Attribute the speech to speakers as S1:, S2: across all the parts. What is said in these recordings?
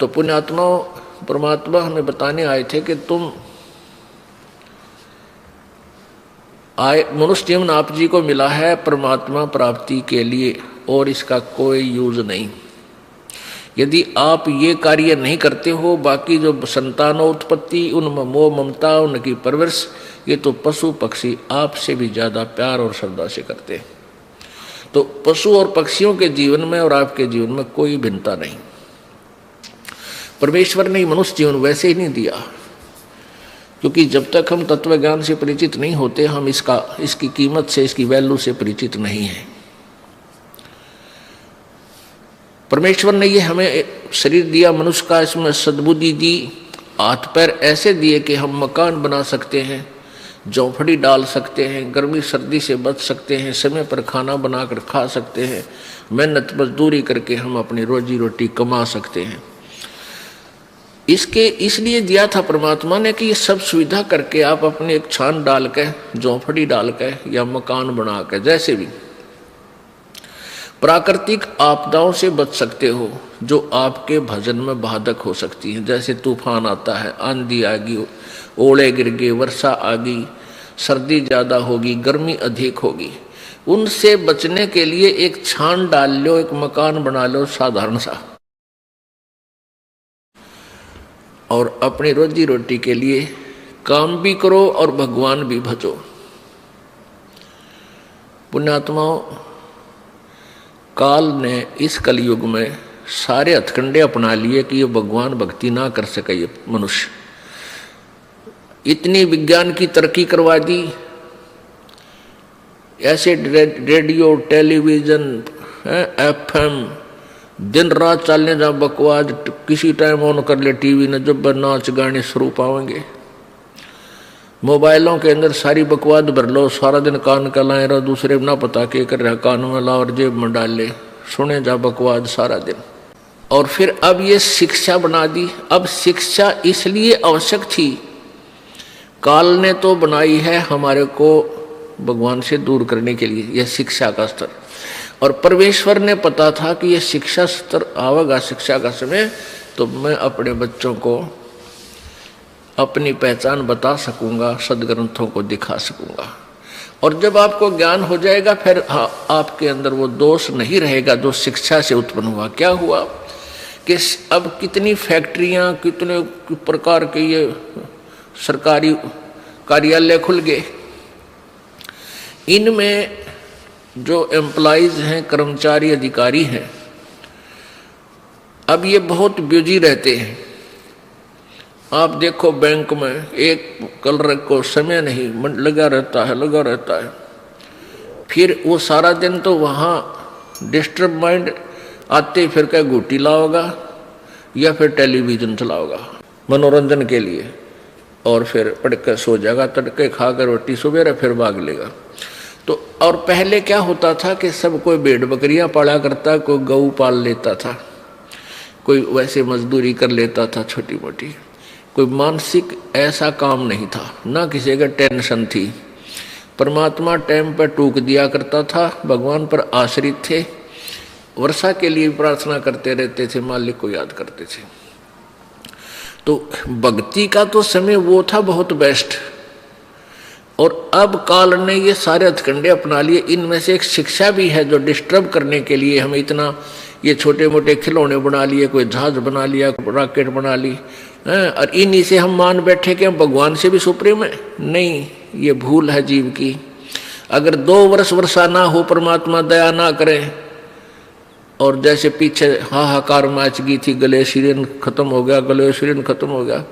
S1: तो पुण्यात्मा परमात्मा हमें बताने आए थे कि तुम आए, मनुष्य जीवन आप जी को मिला है परमात्मा प्राप्ति के लिए और इसका कोई यूज नहीं। यदि आप ये कार्य नहीं करते हो, बाकी जो संतानोत्पत्ति, उनमें मोह ममता, उनकी परवरिश, ये तो पशु पक्षी आपसे भी ज्यादा प्यार और श्रद्धा से करते हैं। तो पशु और पक्षियों के जीवन में और आपके जीवन में कोई भिन्नता नहीं। परमेश्वर ने मनुष्य जीवन वैसे ही नहीं दिया, क्योंकि जब तक हम तत्व ज्ञान से परिचित नहीं होते, हम इसकी कीमत से, इसकी वैल्यू से परिचित नहीं है। परमेश्वर ने ये हमें शरीर दिया मनुष्य का, इसमें सद्बुद्धि दी, हाथ पैर ऐसे दिए कि हम मकान बना सकते हैं, झोंपड़ी डाल सकते हैं, गर्मी सर्दी से बच सकते हैं, समय पर खाना बनाकर खा सकते हैं, मेहनत मजदूरी करके हम अपनी रोजी रोटी कमा सकते हैं। इसके इसलिए दिया था परमात्मा ने कि ये सब सुविधा करके आप अपनी एक छान डाल के, झोंपड़ी डाल के या मकान बना के, जैसे भी प्राकृतिक आपदाओं से बच सकते हो जो आपके भजन में बाधक हो सकती है। जैसे तूफान आता है, आंधी आ गई, ओले गिर गए, वर्षा आ गई, सर्दी ज़्यादा होगी, गर्मी अधिक होगी, उनसे बचने के लिए एक छान डाल लो, एक मकान बना लो साधारण सा, और अपनी रोजी रोटी के लिए काम भी करो और भगवान भी भजो। पुण्यात्माओं, काल ने इस कलयुग में सारे हथकंडे अपना लिए कि ये भगवान भक्ति ना कर सके ये मनुष्य। इतनी विज्ञान की तरक्की करवा दी, ऐसे रेडियो, टेलीविजन, एफएम दिन रात चलने जा बकवास, किसी टाइम ऑन कर ले टीवी ने, जब नाच गाने शुरू पाएंगे। मोबाइलों के अंदर सारी बकवास भर लो, सारा दिन कान का लाए रहो, दूसरे ना पता के कर रहा, कान में ला और जेब में डाल ले, सुने जा बकवास सारा दिन। और फिर अब ये शिक्षा बना दी। अब शिक्षा इसलिए आवश्यक थी, काल ने तो बनाई है हमारे को भगवान से दूर करने के लिए, यह शिक्षा का स्तर। और परमेश्वर ने पता था कि यह शिक्षा स्तर आवेगा, शिक्षा का समय, तो मैं अपने बच्चों को अपनी पहचान बता सकूंगा, सदग्रंथों को दिखा सकूंगा। और जब आपको ज्ञान हो जाएगा, फिर आपके अंदर वो दोष नहीं रहेगा जो शिक्षा से उत्पन्न हुआ। क्या हुआ कि अब कितनी फैक्ट्रियां, कितने प्रकार के ये सरकारी कार्यालय खुल गए, इनमें जो एम्प्लॉइज हैं, कर्मचारी अधिकारी हैं, अब ये बहुत बिजी रहते हैं। आप देखो बैंक में एक कलर को समय नहीं लगा रहता है, फिर वो सारा दिन तो वहाँ डिस्टर्ब माइंड आते फिर क्या घूटी लाओगा या फिर टेलीविज़न चलाओगा मनोरंजन के लिए, और फिर पढ़ कर सो जाएगा, तड़के खा कर रोटी सुबह फिर भाग लेगा। तो और पहले क्या होता था कि सब कोई भेड़ बकरियां पाला करता, कोई गऊ पाल लेता था, कोई वैसे मजदूरी कर लेता था छोटी मोटी, कोई मानसिक ऐसा काम नहीं था, ना किसी का टेंशन थी। परमात्मा टाइम पर टूक दिया करता था, भगवान पर आश्रित थे, वर्षा के लिए प्रार्थना करते रहते थे, मालिक को याद करते थे। तो भक्ति का तो समय वो था बहुत बेस्ट। और अब काल ने ये सारे हथकंडे अपना लिए। इनमें से एक शिक्षा भी है जो डिस्टर्ब करने के लिए हमें इतना ये छोटे मोटे खिलौने बना लिए, कोई जहाज बना लिया, रॉकेट बना ली, और इन्हीं से हम मान बैठे कि हम भगवान से भी सुप्रीम है। नहीं, ये भूल है जीव की। अगर 2 वर्ष वर्षा ना हो, परमात्मा दया ना करे, और जैसे पीछे हाहाकार मच गई थी, ग्लेशियन खत्म हो गया, ग्लेशियन खत्म हो गया,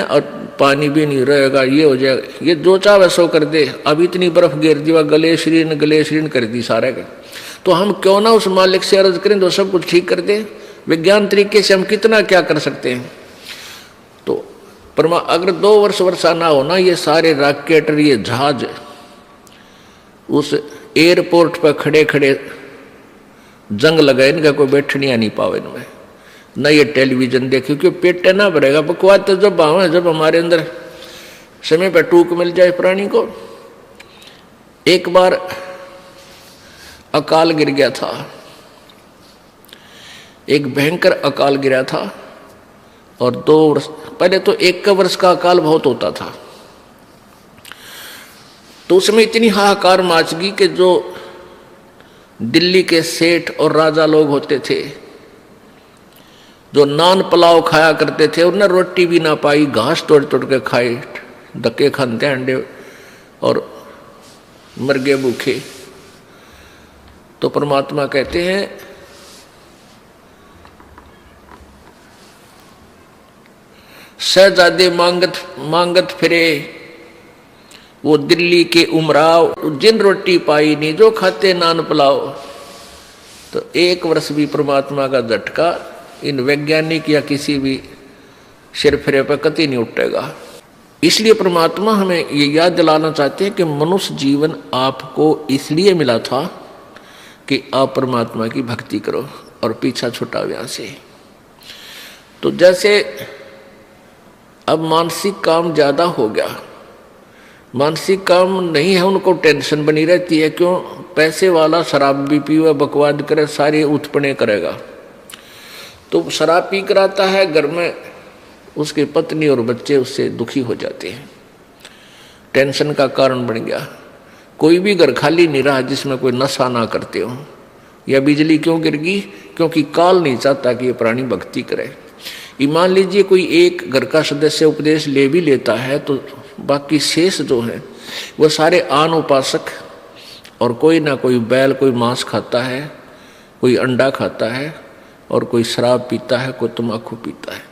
S1: और पानी भी नहीं रहेगा, ये हो जाएगा, ये जो चाहे सो कर दे। अब इतनी बर्फ गिर दी, ग्लेशियन कर दी सारे का। तो हम क्यों ना उस मालिक से अर्ज करें तो सब कुछ ठीक कर दे। विज्ञान तरीके से हम कितना क्या कर सकते हैं। तो अगर 2 वर्ष वर्षा ना हो ना, ये सारे रॉकेट, ये जहाज उस एयरपोर्ट पर खड़े खड़े जंग लगाए, इनका कोई बैठनिया नहीं पावे इनमें, न ये टेलीविजन देखे, क्योंकि पेट ना भरेगा। बकवास तो जब आवे, जब हमारे अंदर समय पर टूक मिल जाए प्राणी को। एक बार अकाल गिर गया था, एक भयंकर अकाल गिरा था, और 2 वर्ष पहले तो 1 वर्ष का अकाल बहुत होता था, तो उसमें इतनी हाहाकार मच गई कि जो दिल्ली के सेठ और राजा लोग होते थे, जो नान पुलाव खाया करते थे, उन्हें रोटी भी ना पाई, घास तोड़ तोड़ के खाए, धक्के खाते अंडे और मर गए भूखे। तो परमात्मा कहते हैं शहजादे मांगत फिरे, वो दिल्ली के उमराव, जिन रोटी पाई नहीं जो खाते नान पुलाव। तो 1 वर्ष भी परमात्मा का झटका इन वैज्ञानिक या किसी भी सिर फिरे पर कतई नहीं उठेगा। इसलिए परमात्मा हमें ये याद दिलाना चाहते हैं कि मनुष्य जीवन आपको इसलिए मिला था कि आप परमात्मा की भक्ति करो और पीछा छुटा व्याह से। तो जैसे अब मानसिक काम ज़्यादा हो गया, मानसिक काम नहीं है, उनको टेंशन बनी रहती है। क्यों? पैसे वाला शराब भी पीवे, बकवाद करे, सारे उत्पन्न करेगा। तो शराब पी कर आता है घर में, उसके पत्नी और बच्चे उससे दुखी हो जाते हैं, टेंशन का कारण बन गया। कोई भी घर खाली नहीं रहा जिसमें कोई नशा ना करते हो। या बिजली क्यों गिर गई? क्योंकि काल नहीं चाहता कि ये प्राणी भक्ति करे। मान लीजिए कोई एक घर का सदस्य उपदेश ले भी लेता है तो बाकी शेष जो है वो सारे आन उपासक, और कोई ना कोई बैल, कोई मांस खाता है, कोई अंडा खाता है, और कोई शराब पीता है, कोई तम्बाकू पीता है।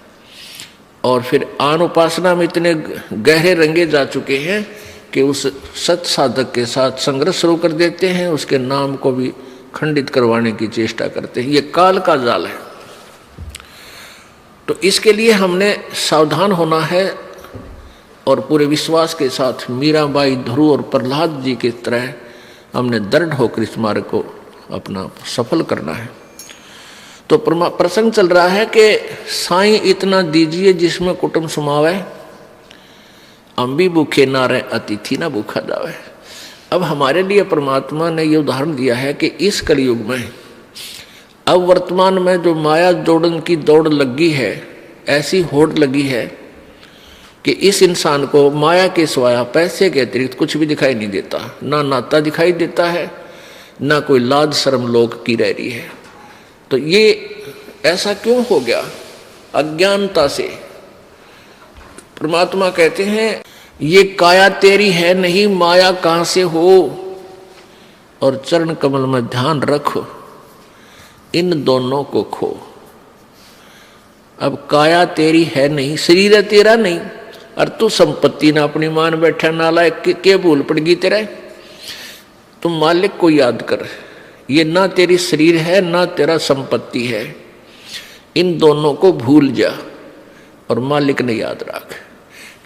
S1: और फिर आन उपासना में इतने गहरे रंगे जा चुके हैं कि उस सत साधक के साथ संघर्ष शुरू कर देते हैं, उसके नाम को भी खंडित करवाने की चेष्टा करते हैं। ये काल का जाल है। तो इसके लिए हमने सावधान होना है और पूरे विश्वास के साथ मीराबाई, ध्रुव और प्रहलाद जी की तरह हमने दृढ़ होकर इस मार्ग को अपना सफल करना है। तो प्रसंग चल रहा है कि साईं इतना दीजिए जिसमें कुटुंब समावे, हम भी भूखे ना रहे, अतिथि ना भूखा जावे। अब हमारे लिए परमात्मा ने ये उदाहरण दिया है कि इस कलयुग में, अब वर्तमान में जो माया जोड़न की दौड़ लगी है, ऐसी होड़ लगी है कि इस इंसान को माया के सिवाय पैसे के अतिरिक्त कुछ भी दिखाई नहीं देता। ना नाता दिखाई देता है, ना कोई लाज शर्म लोग की रह रही है। तो ये ऐसा क्यों हो गया? अज्ञानता से। परमात्मा कहते हैं ये काया तेरी है नहीं, माया कहां से हो, और चरण कमल में ध्यान रखो, इन दोनों को खो। अब काया तेरी है नहीं, शरीर है तेरा नहीं, और तू संपत्ति ना अपनी मान बैठा, नालायक के भूल पड़ गई तेरे। तुम मालिक को याद कर, ये ना तेरी शरीर है ना तेरा संपत्ति है, इन दोनों को भूल जा और मालिक ने याद रख।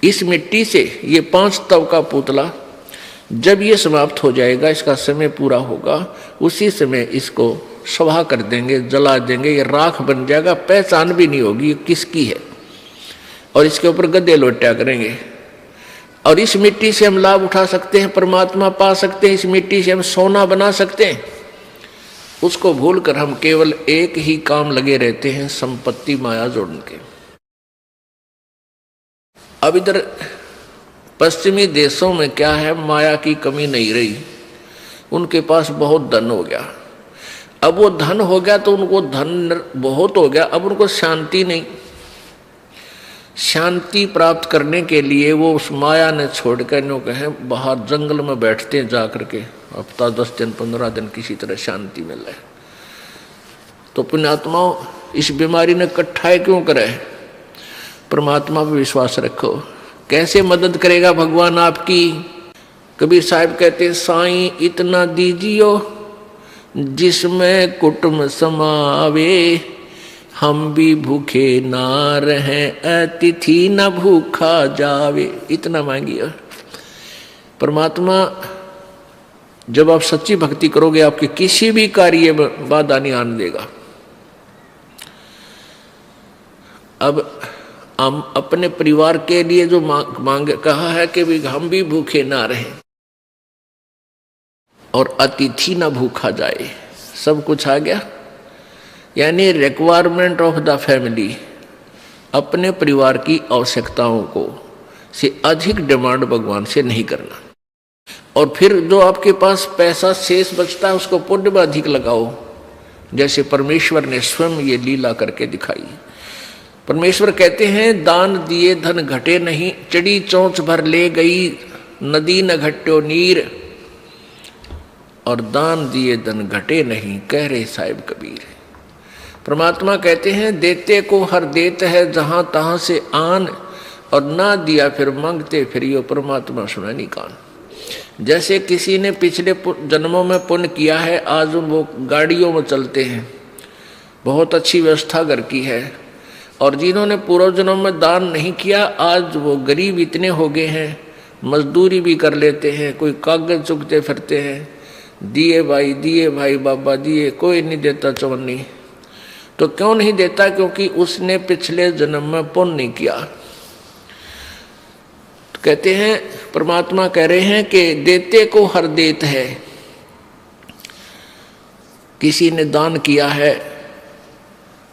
S1: इस मिट्टी से ये 5 तव का पुतला जब ये समाप्त हो जाएगा, इसका समय पूरा होगा, उसी समय इसको सभा कर देंगे, जला देंगे, ये राख बन जाएगा, पहचान भी नहीं होगी ये किसकी है, और इसके ऊपर गद्दे लोटा करेंगे। और इस मिट्टी से हम लाभ उठा सकते हैं, परमात्मा पा सकते हैं, इस मिट्टी से हम सोना बना सकते हैं। उसको भूलकर हम केवल एक ही काम लगे रहते हैं, संपत्ति माया जोड़ने के। अब इधर पश्चिमी देशों में क्या है, माया की कमी नहीं रही, उनके पास बहुत धन हो गया। अब वो धन हो गया तो उनको धन बहुत हो गया, अब उनको शांति नहीं। शांति प्राप्त करने के लिए वो उस माया ने छोड़ कर नो कहे बाहर जंगल में बैठते हैं जा करके, हफ्ता 10 दिन 15 दिन किसी तरह शांति मिल रहा है। तो पुण्यात्माओं, इस बीमारी ने कट्ठाई क्यों करे? परमात्मा पर विश्वास रखो, कैसे मदद करेगा भगवान आपकी। कबीर साहब कहते हैं साईं इतना दीजियो जिसमें कुटुंब समावे, हम भी भूखे ना रहें, अतिथि न भूखा जावे। इतना मांगिए। परमात्मा जब आप सच्ची भक्ति करोगे, आपके किसी भी कार्य में बाधा नहीं आने देगा। अब हम अपने परिवार के लिए जो मांग कहा है कि भी हम भी भूखे ना रहें और अतिथि ना भूखा जाए, सब कुछ आ गया। यानी रिक्वायरमेंट ऑफ द फैमिली, अपने परिवार की आवश्यकताओं को से अधिक डिमांड भगवान से नहीं करना। और फिर जो आपके पास पैसा शेष बचता है उसको पुण्य में अधिक लगाओ, जैसे परमेश्वर ने स्वयं ये लीला करके दिखाई। परमेश्वर कहते हैं, दान दिए धन घटे नहीं, चढ़ी चोंच भर ले गई नदी न घट्यो नीर। और दान दिए धन घटे नहीं, कह रहे साहिब कबीर। परमात्मा कहते हैं, देते को हर देत है जहां तहां से आन, और ना दिया फिर मांगते फिरियो, परमात्मा सुना नहीं कान। जैसे किसी ने पिछले जन्मों में पुण्य किया है, आज वो गाड़ियों में चलते हैं, बहुत अच्छी व्यवस्था घर की है, और जिन्होंने पूर्व जन्मों में दान नहीं किया, आज वो गरीब इतने हो गए हैं, मजदूरी भी कर लेते हैं, कोई कागज चुगते फिरते हैं, दिए भाई बाबा दिए, कोई नहीं देता चवन्नी। तो क्यों नहीं देता? क्योंकि उसने पिछले जन्म में पुण्य नहीं किया। तो कहते हैं, परमात्मा कह रहे हैं कि देते को हर देत है। किसी ने दान किया है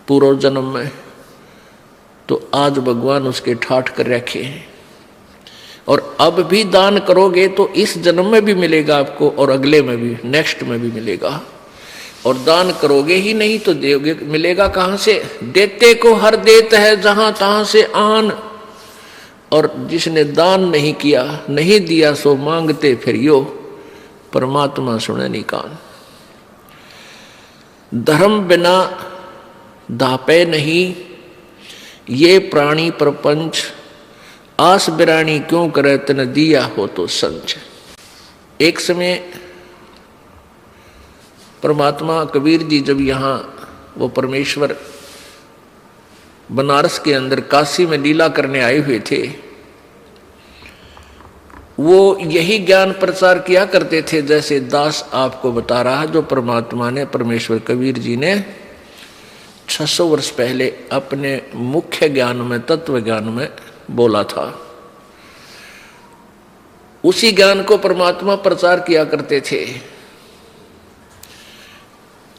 S1: पूर्व जन्म में, तो आज भगवान उसके ठाठ कर रखे हैं, और अब भी दान करोगे तो इस जन्म में भी मिलेगा आपको, और अगले में भी, नेक्स्ट में भी मिलेगा। और दान करोगे ही नहीं तो दोगे, मिलेगा कहां से? देते को हर देत है जहां तहां से आन। और जिसने दान नहीं किया, नहीं दिया, सो मांगते फिरियो, परमात्मा सुने नहीं कान। धर्म बिना दापे नहीं, ये प्राणी प्रपंच, आस बिरानी क्यों करे तन दिया हो तो संच। एक समय परमात्मा कबीर जी जब यहाँ वो परमेश्वर बनारस के अंदर काशी में लीला करने आए हुए थे, वो यही ज्ञान प्रचार किया करते थे जैसे दास आपको बता रहा, जो परमात्मा ने, परमेश्वर कबीर जी ने 600 वर्ष पहले अपने मुख्य ज्ञान में, तत्व ज्ञान में बोला था। उसी ज्ञान को परमात्मा प्रचार किया करते थे,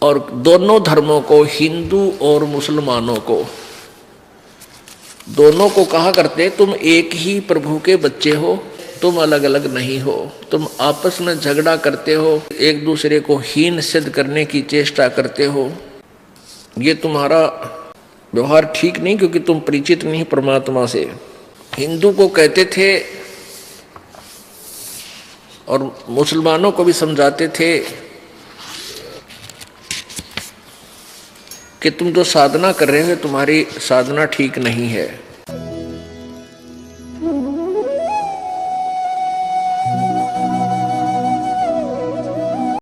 S1: और दोनों धर्मों को, हिंदू और मुसलमानों को, दोनों को कहा करते, तुम एक ही प्रभु के बच्चे हो, तुम अलग अलग नहीं हो। तुम आपस में झगड़ा करते हो, एक दूसरे को हीन सिद्ध करने की चेष्टा करते हो, ये तुम्हारा व्यवहार ठीक नहीं, क्योंकि तुम परिचित नहीं परमात्मा से। हिंदू को कहते थे और मुसलमानों को भी समझाते थे कि तुम जो साधना कर रहे हो, तुम्हारी साधना ठीक नहीं है।